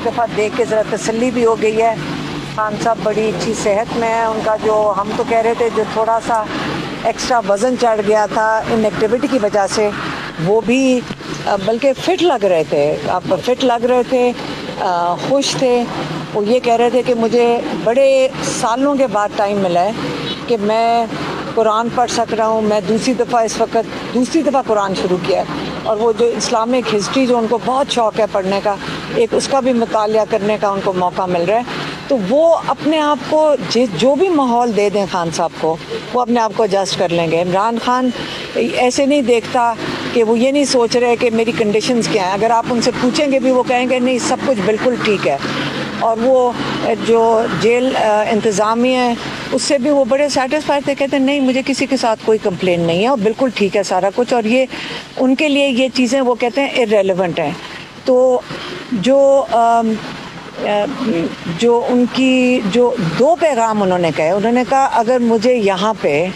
دفعہ دیکھ کے ذرا تسلی بھی ہو گئی ہے. خان صاحب بڑی اچھی صحت میں ہے. ان کا جو ہم تو کہہ رہے تھے جو تھوڑا سا ایکسٹرا وزن چڑھ گیا تھا ان ایکٹیویٹی کی وجہ سے, وہ بھی بلکہ فٹ لگ رہے تھے. آپ فٹ لگ رہے تھے, خوش تھے. وہ یہ کہہ رہے تھے کہ مجھے بڑے سالوں کے بعد ٹائم ملا ہے کہ میں قرآن پڑھ سک رہا ہوں. میں اس وقت دوسری دفعہ قرآن شروع کیا ہے, اور وہ جو اسلامک ہسٹری جو ان کو بہت شوق ہے پڑھنے کا, ایک اس کا بھی مطالعہ کرنے کا ان کو موقع مل رہا ہے. تو وہ اپنے آپ کو جو بھی ماحول دے دیں خان صاحب کو, وہ اپنے آپ کو ایڈجسٹ کر لیں گے. عمران خان ایسے نہیں دیکھتا کہ وہ یہ نہیں سوچ رہے کہ میری کنڈیشنز کیا ہیں. اگر آپ ان سے پوچھیں گے بھی وہ کہیں گے نہیں سب کچھ بالکل ٹھیک ہے. اور وہ جو جیل انتظامیہ ہے اس سے بھی وہ بڑے سیٹسفائی تھے, کہتے ہیں نہیں مجھے کسی کے ساتھ کوئی کمپلین نہیں ہے اور بالکل ٹھیک ہے سارا کچھ. اور یہ ان کے لیے یہ چیزیں وہ کہتے ہیں ارریلیونٹ ہیں. تو جو ان کی جو دو پیغام انہوں نے کہے, انہوں نے کہا اگر مجھے یہاں پہ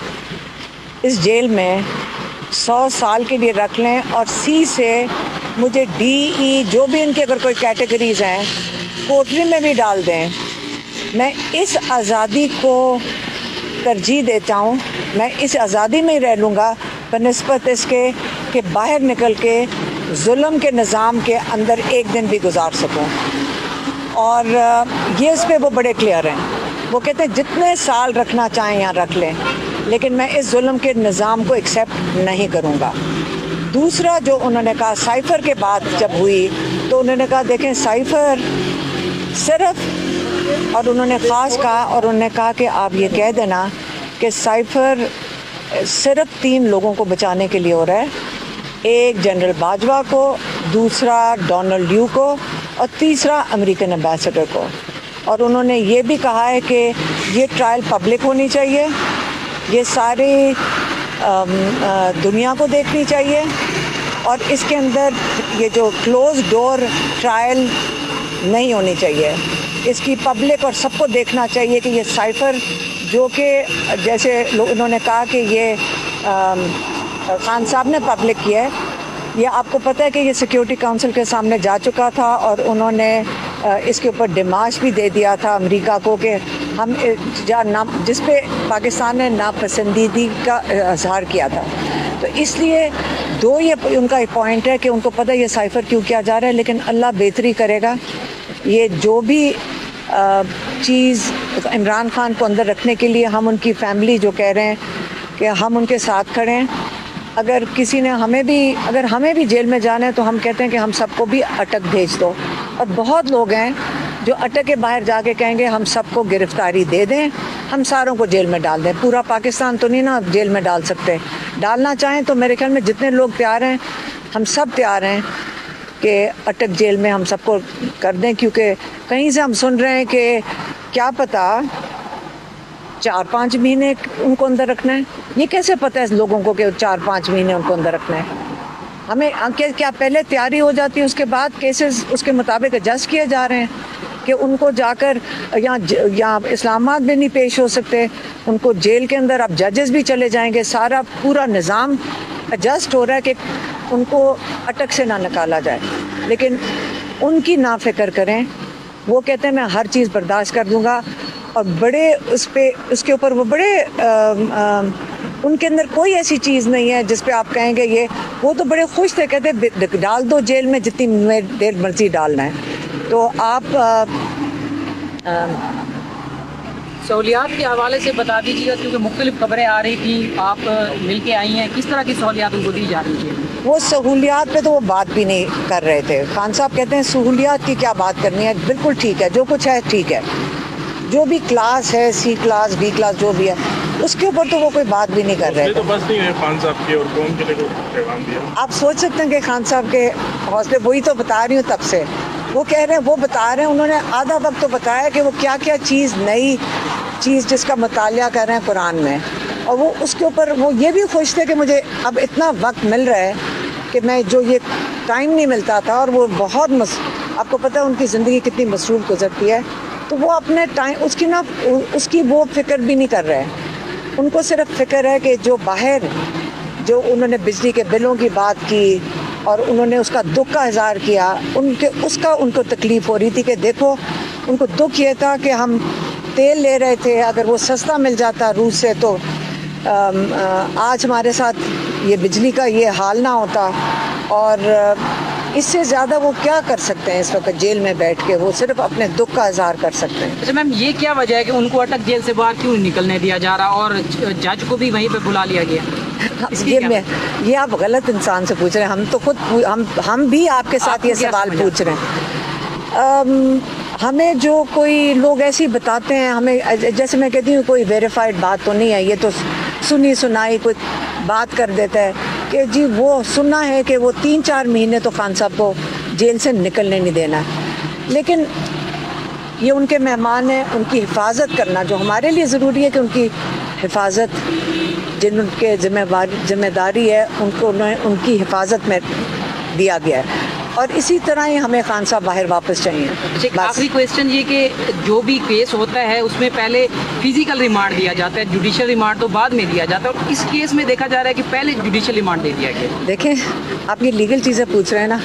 اس جیل میں 100 سال کے لیے رکھ لیں اور سی سے مجھے ڈی ای جو بھی ان کی اگر کوئی کیٹیگریز ہیں کوٹری میں بھی ڈال دیں, میں اس آزادی کو ترجیح دیتا ہوں. میں اس آزادی میں ہی رہ لوں گا بنسبت اس کے کہ باہر نکل کے ظلم کے نظام کے اندر ایک دن بھی گزار سکوں. اور یہ اس پہ وہ بڑے کلیئر ہیں. وہ کہتے ہیں جتنے سال رکھنا چاہیں یہاں رکھ لیں, لیکن میں اس ظلم کے نظام کو ایکسیپٹ نہیں کروں گا. دوسرا جو انہوں نے کہا سائفر کے بعد جب ہوئی تو انہوں نے کہا دیکھیں سائفر صرف, اور انہوں نے خاص کہا اور انہوں نے کہا کہ آپ یہ کہہ دینا کہ سائفر صرف 3 لوگوں کو بچانے کے لیے ہو رہا ہے, ایک جنرل باجوہ کو, دوسرا ڈونلڈ ڈیو کو, اور تیسرا امریکن ایمبیسڈر کو. اور انہوں نے یہ بھی کہا ہے کہ یہ ٹرائل پبلک ہونی چاہیے, یہ ساری دنیا کو دیکھنی چاہیے, اور اس کے اندر یہ جو کلوز ڈور ٹرائل نہیں ہونی چاہیے. اس کی پبلک اور سب کو دیکھنا چاہیے کہ یہ سائفر جو کہ جیسے انہوں نے کہا کہ یہ خان صاحب نے پبلک کیا ہے, یہ آپ کو پتہ ہے کہ یہ سیکیورٹی کونسل کے سامنے جا چکا تھا اور انہوں نے اس کے اوپر ڈیمارش بھی دے دیا تھا امریکہ کو کہ ہم جس پہ پاکستان نے ناپسندیدگی کا اظہار کیا تھا. تو اس لیے یہ ان کا پوائنٹ ہے کہ ان کو پتہ ہے یہ سائفر کیوں کیا جا رہا ہے, لیکن اللہ بہتری کرے گا. یہ جو بھی چیز عمران خان کو اندر رکھنے کے لیے ہم ان کی فیملی جو کہہ رہے ہیں کہ ہم ان کے ساتھ کھڑے ہیں. اگر کسی نے ہمیں بھی جیل میں جانا ہے تو ہم کہتے ہیں کہ ہم سب کو بھی اٹک بھیج دو. اور بہت لوگ ہیں جو اٹک کے باہر جا کے کہیں گے ہم سب کو گرفتاری دے دیں, ہم ساروں کو جیل میں ڈال دیں. پورا پاکستان تو نہیں نا جیل میں ڈال سکتے. ڈالنا چاہیں تو میرے خیال میں جتنے لوگ تیار ہیں ہم سب تیار ہیں کہ اٹک جیل میں ہم سب کو کر دیں, کیونکہ کہیں سے ہم سن رہے ہیں کہ کیا پتہ 4-5 مہینے ان کو اندر رکھنا ہے. یہ کیسے پتہ ہے لوگوں کو کہ 4-5 مہینے ان کو اندر رکھنا ہے؟ ہمیں کیا پہلے تیاری ہو جاتی ہے, اس کے بعد کیسز اس کے مطابق ایڈجسٹ کیے جا رہے ہیں کہ ان کو جا کر یہاں اسلام آباد میں نہیں پیش ہو سکتے, ان کو جیل کے اندر اب ججز بھی چلے جائیں گے. سارا پورا نظام ایڈجسٹ ہو رہا ہے کہ ان کو اٹک سے نہ نکالا جائے. لیکن ان کی نا فکر کریں, وہ کہتے ہیں میں ہر چیز برداشت کر دوں گا. اور بڑے اس کے اوپر وہ بڑے ان کے اندر کوئی ایسی چیز نہیں ہے جس پہ آپ کہیں گے یہ, وہ تو بڑے خوش تھے, کہتے ڈال دو جیل میں جتنی دیر مرضی ڈالنا ہے. تو آپ سہولیات کے حوالے سے بتا دیجیے گا, کیونکہ مختلف خبریں آ رہی تھیں, آپ مل کے آئی ہیں, کس طرح کی سہولیات ان کو دی جا رہی ہیں؟ وہ سہولیات پہ تو وہ بات بھی نہیں کر رہے تھے. خان صاحب کہتے ہیں سہولیات کی کیا بات کرنی ہے, بالکل ٹھیک ہے جو کچھ ہے ٹھیک ہے. جو بھی کلاس ہے سی کلاس بی کلاس جو بھی ہے اس کے اوپر تو وہ کوئی بات بھی نہیں کر رہے تو بس نہیں ہے خان صاحب کے اور قوم کے لیے پیغام دیا. آپ سوچ سکتے ہیں کہ خان صاحب کے حوصلے, وہی تو بتا رہی ہوں تب سے وہ کہہ رہے ہیں, وہ بتا رہے ہیں, انہوں نے آدھا وقت تو بتایا کہ وہ کیا کیا چیز نئی چیز جس کا مطالعہ کر رہے ہیں قرآن میں. اور وہ اس کے اوپر وہ یہ بھی خوش تھے کہ مجھے اب اتنا وقت مل رہا ہے کہ میں جو یہ ٹائم نہیں ملتا تھا, اور وہ بہت آپ کو پتہ ہے ان کی زندگی کتنی مصروف گزرتی ہے, تو وہ اپنے ٹائم اس کی وہ فکر بھی نہیں کر رہے. ان کو صرف فکر ہے کہ جو باہر جو انہوں نے بجلی کے بلوں کی بات کی, اور انہوں نے اس کا دکھ کا اظہار کیا. ان کو تکلیف ہو رہی تھی کہ دیکھو ان کو دکھ یہ تھا کہ ہم تیل لے رہے تھے, اگر وہ سستا مل جاتا روس سے تو آج ہمارے ساتھ یہ بجلی کا یہ حال نہ ہوتا. اور اس سے زیادہ وہ کیا کر سکتے ہیں اس وقت جیل میں بیٹھ کے, وہ صرف اپنے دکھ کا اظہار کر سکتے ہیں. اچھا میم, یہ کیا وجہ ہے کہ ان کو اٹک جیل سے باہر کیوں نکلنے دیا جا رہا اور جج کو بھی وہیں پہ بلا لیا گیا؟ یہ آپ غلط انسان سے پوچھ رہے ہیں. ہم تو خود ہم بھی آپ کے ساتھ یہ سوال پوچھ رہے ہیں. ہمیں جو کوئی لوگ ایسی بتاتے ہیں, ہمیں جیسے میں کہتی ہوں کوئی ویریفائڈ بات تو نہیں ہے, یہ تو سنی سنائی کوئی بات کر دیتا ہے کہ جی وہ سننا ہے کہ وہ 3-4 مہینے تو خان صاحب کو جیل سے نکلنے نہیں دینا ہے. لیکن یہ ان کے مہمان ہیں, ان کی حفاظت کرنا جو ہمارے لیے ضروری ہے کہ ان کی حفاظت جن کے ذمہ داری ہے ان کی حفاظت میں دیا گیا ہے, اور اسی طرح ہی ہمیں خان صاحب باہر واپس چاہیے. آخری کویسچن یہ کہ جو بھی کیس ہوتا ہے اس میں پہلے فزیکل ریمانڈ دیا جاتا ہے, جوڈیشل ریمانڈ تو بعد میں دیا جاتا ہے, اور اس کیس میں دیکھا جا رہا ہے کہ پہلے جوڈیشل ریمانڈ دے دیا گیا. دیکھیں آپ یہ لیگل چیزیں پوچھ رہے ہیں نا,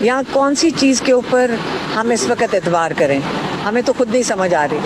یہاں کون سی چیز کے اوپر ہم اس وقت اعتبار کریں, ہمیں تو خود نہیں سمجھ آ رہی.